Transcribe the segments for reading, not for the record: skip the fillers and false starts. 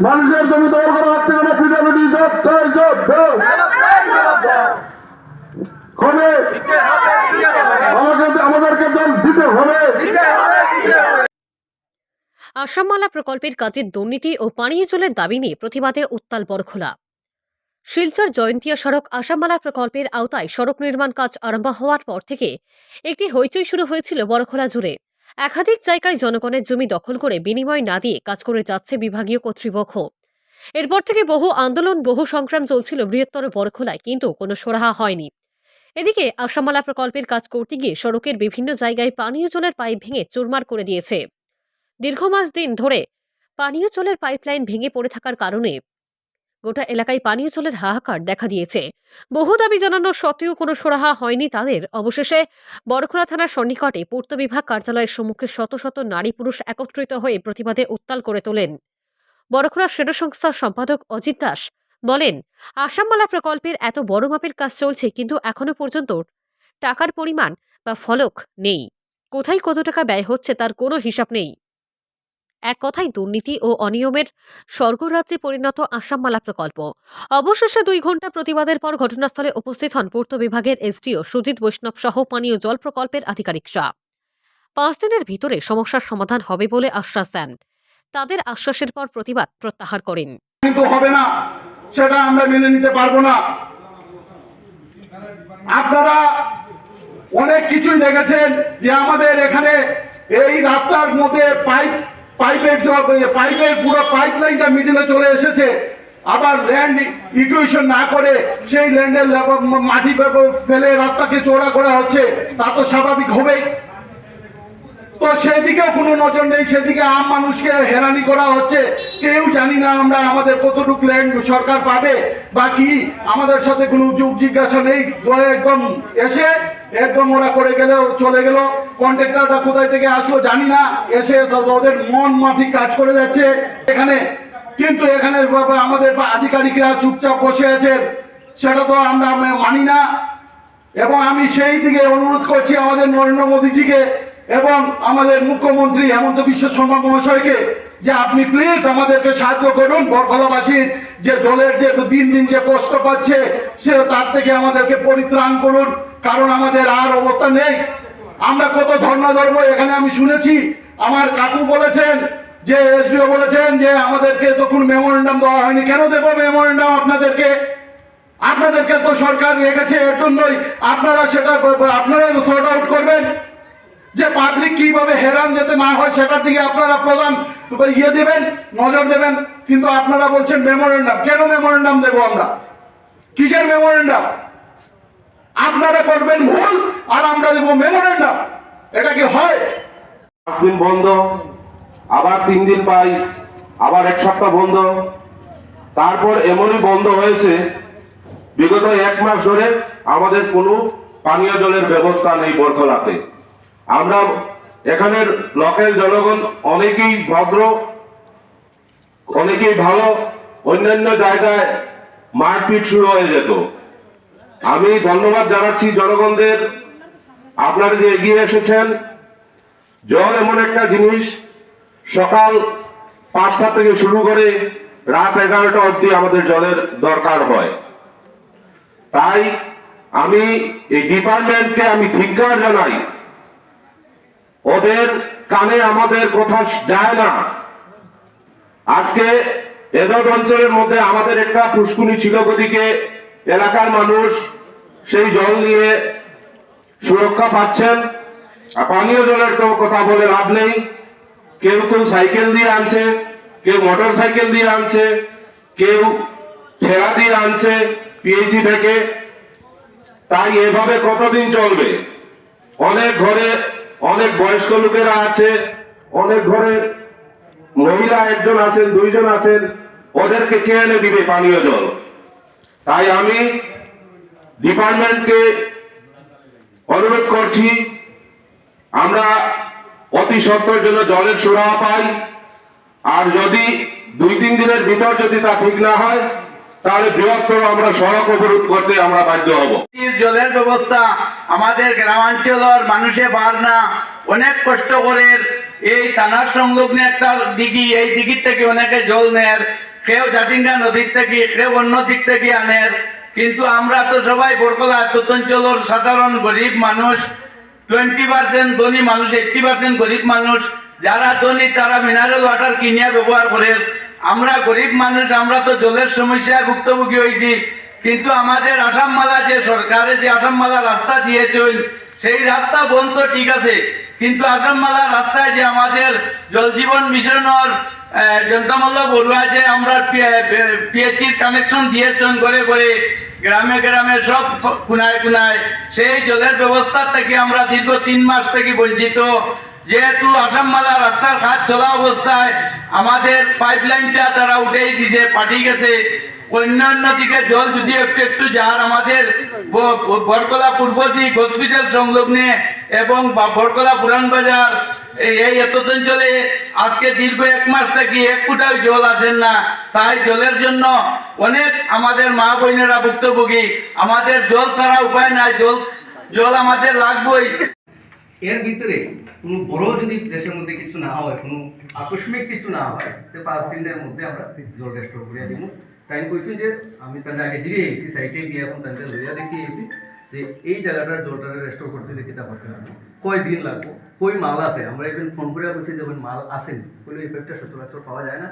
মানুষের জমি দখল করা হচ্ছে না, পিডব্লিউডি জব চাই, জব দাও হবে, আমাদেরকে জল দিতে হবে। আসামমালা প্রকল্পের কাজে দুর্নীতি ও পানীয় জলের দাবি নিয়ে প্রতিবাদে উত্তাল বরখোলা। শিলচর জয়ন্তিয়া সড়ক আসামমালা প্রকল্পের আওতায় সড়ক নির্মাণ কাজ আরম্ভ হওয়ার পর থেকে একটি হইচই শুরু হয়েছিল বরখোলা জুড়ে। একাধিক জায়গায় জনগণের জমি দখল করে বিনিময় না দিয়ে কাজ করে যাচ্ছে বিভাগীয় কর্তৃপক্ষ। এরপর থেকে বহু আন্দোলন, বহু সংগ্রাম চলছিল বৃহত্তর বরখোলায়, কিন্তু কোনো সুরাহা হয়নি। এদিকে আসামমালা প্রকল্পের কাজ করতে গিয়ে সড়কের বিভিন্ন জায়গায় পানীয় জলের পাইপ ভেঙে চুরমার করে দিয়েছে। দীর্ঘ মাস দিন ধরে পানীয় জলের পাইপলাইন ভেঙে পড়ে থাকার কারণে গোটা এলাকায় পানীয় জলের হাহাকার দেখা দিয়েছে। বহু দাবি জানানোর সত্ত্বেও কোনো সুরাহা হয়নি তাদের। অবশেষে বরখোলা থানার সন্নিকটে পূর্ত বিভাগ কার্যালয়ের সম্মুখে শত শত নারী পুরুষ একত্রিত হয়ে প্রতিবাদে উত্তাল করে তোলেন। বরখোলা শ্রেণী সংস্থার সম্পাদক অজিত দাস বলেন, আসামমালা প্রকল্পের এত বড় মাপের কাজ চলছে, কিন্তু এখনো পর্যন্ত টাকার পরিমাণ বা ফলক নেই। কোথায় কত টাকা ব্যয় হচ্ছে তার কোনো হিসাব নেই। এক কথায় দুর্নীতি ও অনিয়মের স্বর্গরাজ্যে পরিণত আসামমালা প্রকল্প। অবশেষে 2 ঘণ্টা প্রতিবাদের পর ঘটনাস্থলে উপস্থিত হন পূর্ত বিভাগের এসডিও সুজিত বৈষ্ণব সহ পানীয় জল প্রকল্পের আধিকারিকরা। 5 দিনের ভিতরে সমস্যার সমাধান হবে বলে আশ্বাস দেন। তাদের আশ্বাসের পর প্রতিবাদ প্রত্যাহার করেন। কিন্তু হবে না, সেটা আমরা মেনে নিতে পারবো না। আপনারা অনেক কিছুই দেখেছেন যে আমাদের এখানে এই রাস্তার মধ্যে পাইপের পুরো পাইপলাইনটা মিডিলে চলে এসেছে। আবার ল্যান্ড ইকুয়েশন না করে সেই ল্যান্ডের মাটি ফেলে রাস্তাকে চওড়া করা হচ্ছে, তা তো স্বাভাবিক হবেই। তো সেদিকেও কোনো নজর নেই, সেদিকে আম মানুষকে হেরানি করা হচ্ছে। কেউ জানি না আমরা আমাদের কতটুকু ল্যান্ড সরকার পাবে বা কি, আমাদের সাথে কোনো জিজ্ঞাসা নেই। একদম এসে একদম ওরা করে গেল, চলে গেল। কন্ট্রাক্টরটা কোথায় থেকে আসলো জানি না, এসে ওদের মন মাফিক কাজ করে যাচ্ছে এখানে। কিন্তু এখানে আমাদের আধিকারিকরা চুপচাপ বসে আছেন, সেটা তো আমরা মানি না। এবং আমি সেই দিকে অনুরোধ করছি আমাদের নরেন্দ্র মোদীজিকে এবং আমাদের মুখ্যমন্ত্রী হেমন্ত বিশ্ব শর্মা মহাশয়কে যে আপনি প্লিজ আমাদেরকে সাহায্য করুন। বরখোলাবাসীর যে জলের যে দিন দিন যে কষ্ট পাচ্ছে, সে তার থেকে আমাদেরকে পরিত্রাণ করুন, কারণ আমাদের আর অবস্থা নেই। আমরা কত ধর্ণা ধরবো এখানে। আমি শুনেছি আমার কাকু বলেছেন যে এসডিও বলেছেন যে আমাদেরকে তো কোনো মেমোরেন্ডাম দেওয়া হয়নি। কেন দেবো মেমোরেন্ডাম আপনাদেরকে? আপনাদেরকে তো সরকার রেখেছে এর জন্যই। আপনারা সেটা আপনারা সর্ট আউট করবেন যে পাবলিক কিভাবে হেরান যেতে না হয়, সেটার দিকে আপনারা প্রধান দেবেন, নজর দেবেন। কিন্তু আপনারা বলছেন মেমোরেন্ডাম। কেন মেমোরেন্ডাম দেবো আমরা? কিসের মেমোরেন্ডাম? আপনারা করবেন ভুল আর আমরা দেবো মেমোরেন্ডাম? এটা কি হয়? 5 দিন বন্ধ, আবার 3 দিন পাই, আবার 1 সপ্তাহ বন্ধ। তারপর এমনই বন্ধ হয়েছে বিগত 1 মাস ধরে আমাদের কোনো পানীয় জলের ব্যবস্থা নেই বরখোলাতে। আমরা এখানের লোকাল জনগণ অনেকেই ভদ্র, অনেকেই ভালো। অন্যান্য জায়গায় মারপিট শুরু হয়ে যেত। আমি ধন্যবাদ জানাচ্ছি জনগণদের, আপনারা যে এগিয়ে এসেছেন। জল এমন একটা জিনিস, সকাল 5টা থেকে শুরু করে রাত 11টা অবধি আমাদের জলের দরকার হয়। তাই আমি এই ডিপার্টমেন্টকে আমি ধিক্কার জানাই। ওদের কানে আমাদের কথা যায় না। আজকে এদত অঞ্চলের মধ্যে আমাদের একটা পুষ্কুনি ছিল, ওদিকে এলাকার মানুষ সেই জল নিয়ে সুরক্ষা পাচ্ছেন। আর পানীয় জলের তো কথা বলে লাভ নেই। কেউ সাইকেল দিয়ে আনছে, কেউ মোটর সাইকেল দিয়ে আনছে, কেউ ঠেলা দিয়ে আনছে পিএইচি থেকে। তাই এভাবে কতদিন চলবে? অনেক ঘরে অনেক বয়স্ক লোকেরা আছে, অনেক ঘরে মহিলা 1 জন আছেন, 2 জন আছেন, ওদেরকে কে এনে দিবে পানীয় জল? তাই আমি ডিপার্টমেন্টকে অনুরোধ করছি, আমরা অতি সত্বর জন্য জলের সুরাহা পাই। আর যদি 2-3 দিনের ভিতর যদি তা ঠিক না হয়, তাহলে বৃহত্তর আমরা সড়ক অবরোধ করতে আমরা বাধ্য হব। জলের ব্যবস্থা আমাদের গ্রামাঞ্চলের মানুষে পার না, অনেক কষ্ট করে এই থানার সংলগ্ন একটা দিঘি, এই দিঘির থেকে অনেকে জল নেয়, কেউ জাতিঙ্গা নদীর থেকে, কেউ অন্য দিক থেকে আনের। কিন্তু আমরা তো সবাই বরকলা অঞ্চলের সাধারণ গরিব মানুষ, 20% ধনী মানুষ, 80% গরিব মানুষ। যারা ধনী তারা মিনারেল ওয়াটার কিনিয়া ব্যবহার করে। আমরা গরিব মানুষ, আমরা তো জলের সমস্যায় ভুক্তভোগী হয়েছি। কিন্তু আমাদের আসাম মালা যে সরকারে যে আসাম মালা রাস্তা দিয়েছেন, সেই রাস্তা বন্ধ ঠিক আছে, কিন্তু আসাম মালা রাস্তায় যে আমাদের জল জীবন মিশনের জনতামল্ল বড়ুয়া যে আমরা পিএইচির কানেকশন দিয়েছেন ঘরে ঘরে, গ্রামে গ্রামে সব কোনায় কোনায়, সেই জলের ব্যবস্থা থেকে আমরা দীর্ঘ 3 মাস থেকে বঞ্চিত। যেহেতু আসাম মালা রাস্তার কাজ চলা অবস্থায় আমাদের পাইপলাইনটা তারা উঠেই দিছে, পাঠিয়ে গেছে। অন্যান্য দিকে জল যদি একটু একটু যার আমাদের বরকলা পূর্ব দিক হসপিটাল সংলগ্নে এবং বরকলা পুরান বাজার এই এত অঞ্চলে আজকে দীর্ঘ 1 মাস থেকে 1 ফুটাও জল আসেন না। তাই জলের জন্য অনেক আমাদের মা বোনেরা ভুক্তভোগী। আমাদের জল ছাড়া উপায় নাই, জল আমাদের লাগবেই। এর ভিতরে কোনো বড় যদি দেশের মধ্যে কিছু না হয়, কোনো আকস্মিক কিছু না হয়, তো 5 দিনের মধ্যে আমরা জল রেস্টোর করে দিব। তাই কইছি যে আমি তাদের আগে জিরে এসেছি, সাইটে গিয়ে এখন তাদের লইয়া দেখিয়ে এসেছি যে এই জায়গাটার জলটা রেস্টোর করতে দেখি তা করতে লাগবে, কয় দিন লাগবে, কই মাল আছে। আমরা এখন ফোন করে বলছি যে মাল আসেনি, বলে ইফেক্টটা সচরাচর পাওয়া যায় না।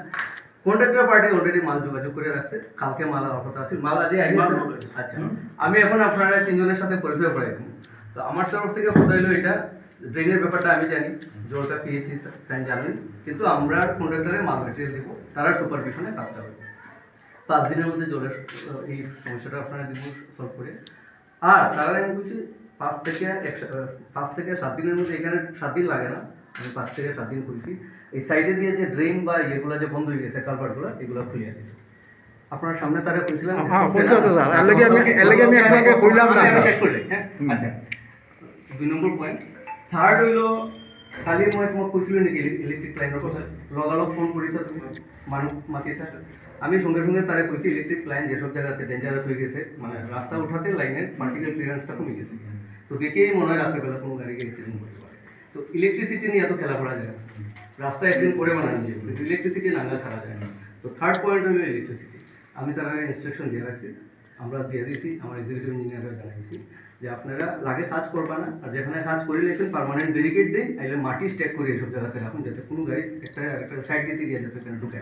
কন্ট্রাক্টর পার্টি অলরেডি মাল যোগাযোগ করে রাখছে, কালকে মাল আমার কথা আছে, মাল আজই আসছে। আচ্ছা, আমি এখন আপনারা 3 জনের সাথে পরিচয় করাই দেবো। তো আমার তরফ থেকে কথা হলো এটা, ড্রেনের ব্যাপারটা আমি জানি, জলটা পেয়েছি তাই জানেন, কিন্তু আমরা কন্ট্রাক্টরে মাল মেটেরিয়াল দেবো, তারা সুপারভিশনে কাজটা হবে। 5 দিনের মধ্যে জলের এই সমস্যাটা আপনারা দিব সলভ করে। আর তারা আমি বলছি 5 থেকে 7 দিনের মধ্যে, এখানে 7 দিন লাগে না, আমি 5 থেকে 7 দিন করেছি। এই সাইডে দিয়ে যে ড্রেন বা ইয়েগুলো যে বন্ধ হয়ে গেছে, কালভার্টগুলো, এগুলো খুলিয়ে দিয়েছে। আপনার সামনে তারা কইছিলাম, শেষ করলে। হ্যাঁ, আচ্ছা, 2 নম্বর পয়েন্ট। থার্ড হইল, কালি মই তোমাক কৈছিলো নাকি ইলেকট্রিক লাইনের কথা, লগালগ ফোন করেছো তুমি, মানুষ মাতিছা। আমি সঙ্গে সঙ্গে তারা কইছি ইলেকট্রিক লাইন যেসব জায়গাতে ডেঞ্জারাস হয়ে গেছে, মানে রাস্তা উঠাতে লাইনের পার্টিকুলার ক্লিয়ারেন্সটা কমে গেছে, তো দেখেই মনে হয় রাত্রেবেলা কোনো গাড়িকে অ্যাক্সিডেন্ট করতে পারে। তো ইলেকট্রিসিটি নিয়ে এত খেলা করা যায় না, রাস্তা একদিন করে বানানো যায়, ইলেকট্রিসিটি নাঙ্গা ছাড়া যায় না। তো থার্ড পয়েন্ট হলো ইলেকট্রিসিটি। আমি তারা ইনস্ট্রাকশন দিয়ে রাখছি, আমরা দিয়ে দিয়েছি, আমার এক্সিকিউটিভ ইঞ্জিনিয়াররা জানাইছি যে আপনারা লাগে কাজ করবা না, আর যেখানে কাজ করে লেছেন পার্মানেন্ট ব্যারিকেড দিন, আইলে মাটি স্ট্যাক করে এইসব জায়গাতে রাখুন, যাতে কোনো গাড়ি একটা সাইড দিতে গিয়ে যাতে ঢুকে।